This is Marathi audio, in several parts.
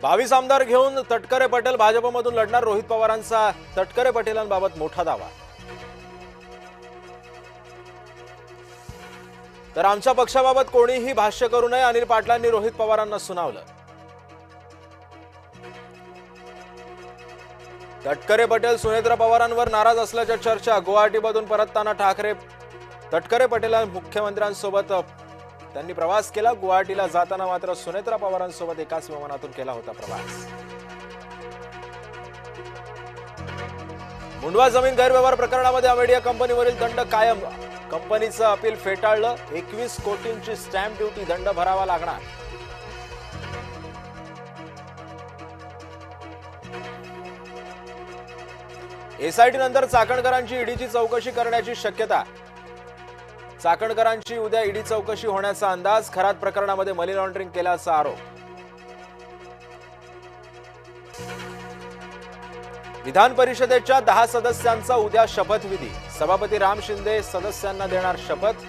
22 आमदार घेऊन तटकरे पटेल भाजपमधून लढणार, रोहित पवारांचा तटकरे पटेलांबाबत मोठा दावा। तर आमच्या पक्षाबाबत कोणीही भाष्य करू नये, अनिल पाटलांनी रोहित पवारांना सुनावलं। तटकरे पटेल सुनेत्रा पवारांवर नाराज असल्याच्या चर्चा। गुवाहाटीमधून परतताना तटकरे पटेल मुख्यमंत्र्यांसोबत त्यांनी प्रवास केला। गुवाहाटीला जाताना मात्र सुनेत्रा पवारांसोबत एकाच विमानातून केला होता प्रवास। मुंडवा जमीन गैरव्यवहार प्रकरणामध्ये अमेडिया कंपनीवरील दंड कायम। कंपनीचं अपील फेटाळलं। 21 कोटींची स्टॅम्प ड्युटी दंड भरावा लागणार। एसआयटी नंतर चाकणकरांची ईडीची चौकशी करण्याची शक्यता। चाकणकरांची उद्या ईडी चौकशी होण्याचा अंदाज। खरात प्रकरणामध्ये मनी लॉन्ड्रिंग केल्याचा आरोप। विधान परिषदेच्या 10 सदस्यांचा उद्या शपथविधी। सभापती राम शिंदे सदस्यांना देणार शपथ।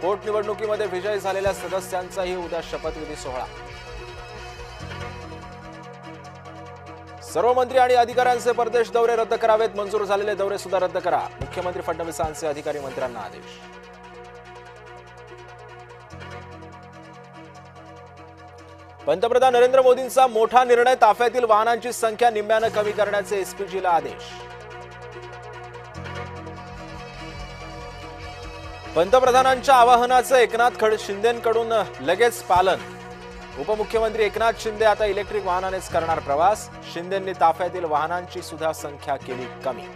पोटनिवडणुकीमध्ये विजयी झालेल्या सदस्यांचाही उद्या शपथविधी सोहळा। सर्व मंत्री आणि अधिकाऱ्यांचे परदेश दौरे रद्द करावेत। मंजूर झालेले दौरे सुद्धा रद्द करा। मुख्यमंत्री फडणवीसांचे अधिकारी मंत्र्यांना आदेश। पंतप्रधान नरेंद्र मोदींचा मोठा निर्णय। ताफ्यातील वाहनांची संख्या निम्म्यानं कमी करण्याचे एसपीजीला आदेश। पंतप्रधानांच्या आवाहनाचं एकनाथ शिंदेंकडून लगेच पालन। उपमुख्यमंत्री एकनाथ शिंदे आता इलेक्ट्रिक वाहनानेच करणार प्रवास। शिंदेंनी ताफ्यातील वाहनांची सुद्धा संख्या केली कमी।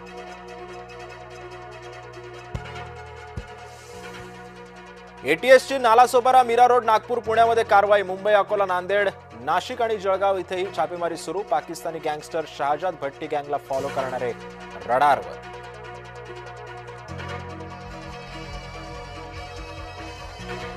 एटीएसची नालासोपारा मीरा रोड नागपूर पुण्यामध्ये कारवाई। मुंबई अकोला नांदेड नाशिक आणि जळगाव इथेही छापेमारी सुरू। पाकिस्तानी गँगस्टर शहाजाद भट्टी गँगला फॉलो करणारे रडारवर।